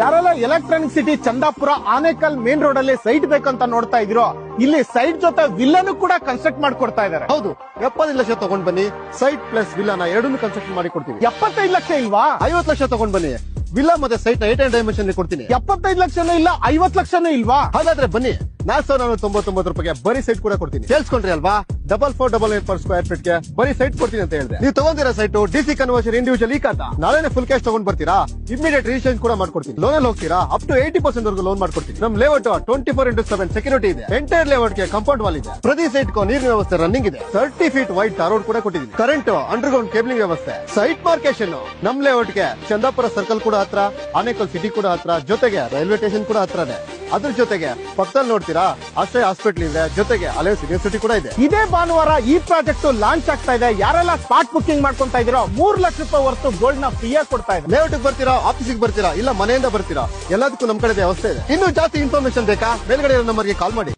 ಯಾರೆಲ್ಲ electronic city Chandapura Anekal main road ಅಲ್ಲಿ site ಬೇಕಂತ ನೋಡ್ತಾ ಇದ್ರೋ, ಇಲ್ಲಿ ಸೈಟ್ ಜೊತೆ ವಿಲ್ಲನ್ ಕೂಡ ಕನ್ಸ್ಟ್ರಕ್ಟ್ ಮಾಡ್ಕೊಡ್ತಾ ಇದಾರೆ. ಹೌದು, 75 ಲಕ್ಷ ತಗೊಂಡ್ ಬನ್ನಿ, ಸೈಟ್ ಪ್ಲಸ್ ವಿಲ್ಲನ ಎರಡನ್ನೂ ಕನ್ಸ್ಟ್ರಕ್ಟ್ ಮಾಡಿ ಕೊಡ್ತೀವಿ. 75 ಲಕ್ಷ ಇಲ್ವಾ? 50 ಲಕ್ಷ ತಗೊಂಡ್ ಬನ್ನಿ, ವಿಲ್ಲಾ ಮತ್ತೆ ಸೈಟ್ ನ 8 ಡೈಮೆನ್ಷನ್ ಕೊಡ್ತೀನಿ. 75 ಲಕ್ಷನೂ ಇಲ್ಲ, 50 ಲಕ್ಷನೂ ಇಲ್ವಾ? ಹಾಗಾದ್ರೆ ಬನ್ನಿ, 499 ರೂಪಾಯಿಗೆ ಬರೀ ಸೈಟ್ ಕೂಡ ಕೊಡ್ತೀನಿ. ಕೇಳಿಸ್ಕೊಂಡ್ರಿ ಅಲ್ವಾ? 4488 ಪರ್ ಸ್ಕ್ವೇರ್ ಫೀಟ್ ಗೆ ಬರೀ ಸೈಟ್ ಕೊಡ್ತೀನಿ ಅಂತ ಹೇಳಿದೆ. ನೀವು ತಗೊಂಡಿರೋ ಸೈಟ್ ಡಿಸಿ ಕನ್ವರ್ಷನ್ ಇಂಡಿವಿಜುವಲ್ ಈ ಖಾತಾ ನಾಳೆನೆ ಫುಲ್ ಕ್ಯಾಶ್ ತಗೊಂಡ್ ಬರ್ತೀರಾ, ಇಮಿಡಿಯೇಟ್ ರಿಜಿಸ್ಟ್ರೇಷನ್ ಕೂಡ ಮಾಡ್ಕೊಡ್ತೀನಿ. ಲೋನ್ ಅಲ್ಲಿ ಹೋಗ್ತೀರಾ, ಅಪ್ ಟು 80% ವರೆಗೂ ಲೋನ್ ಮಾಡ್ಕೊಡ್ತೀನಿ. ನಮ್ ಲೇಔಟ್ 24x7 ಸೆಕ್ಯೂರಿಟಿ ಇದೆ. ಎಂಟೈರ್ ಲೇಔಟ್ ಗೆ ಕಾಂಪೌಂಡ್ ವಾಲ್ ಇದೆ. ಪ್ರತಿ ಸೈಟ್ ಗೂ ನೀರಿನ ವ್ಯವಸ್ಥೆ ರನ್ನಿಂಗ್ ಇದೆ. 30 ಫೀಟ್ ವೈಡ್ ಟಾರ್ ರೋಡ್ ಕೂಡ ಕೊಟ್ಟಿದ್ದೀನಿ. ಕರೆಂಟ್ ಅಂಡರ್ ಗ್ರೌಂಡ್ ಕೇಬಲಿಂಗ್ ವ್ಯವಸ್ಥೆ. ಸೈಟ್ ಮಾರ್ಕೇಶನ್ ನಮ್ ಲೇಔಟ್ ಗೆ ಚಂದಾಪುರ ಸರ್ಕಲ್ ಕೂಡ ಹತ್ರ, ಆನೇಕಲ್ ಸಿಟಿ ಕೂಡ ಹತ್ರ, ಜೊತೆಗೆ ರೈಲ್ವೆ ಸ್ಟೇಷನ್ ಕೂಡ ಹತ್ರನೇ. ಅದ್ರ ಜೊತೆಗೆ ಪಕ್ಕದಲ್ಲಿ ನೋಡ್ತೀರಾ ಆಶ್ರಯ ಹಾಸ್ಪಿಟಲ್ ಇದೆ, ಜೊತೆಗೆ ಅಲೈನ್ಸ್ ಯೂನಿವರ್ಸಿಟಿ ಕೂಡ ಇದೆ. ಇದೇ ಭಾನುವಾರ ಈ ಪ್ರಾಜೆಕ್ಟ್ ಲಾಂಚ್ ಆಗ್ತಾ ಇದೆ. ಯಾರೆಲ್ಲ ಸ್ಪಾಟ್ ಬುಕಿಂಗ್ ಮಾಡ್ಕೊಂತಾ ಇದೀರೋ 3 ಲಕ್ಷ ರೂಪಾಯಿ ವರ್ತು ಗೋಲ್ಡ್ ನ ಫ್ರೀ ಆಗಿ ಕೊಡ್ತಾ ಇದೆ. ಲೇಔಟ್ ಬರ್ತೀರಾ, ಆಫೀಸಿಗೆ ಬರ್ತೀರಾ, ಇಲ್ಲ ಮನೆಯಿಂದ ಬರ್ತೀರಾ, ಎಲ್ಲದಕ್ಕೂ ನಮ್ ಕಡೆ ವ್ಯವಸ್ಥೆ ಇದೆ. ಇನ್ನೂ ಜಾಸ್ತಿ ಇನ್ಫಾರ್ಮೇಶನ್ ಬೇಕಾ? ಮೇಲ್ಗಡೆ ಇರೋ ನಂಬರ್ಗೆ ಕಾಲ್ ಮಾಡಿ.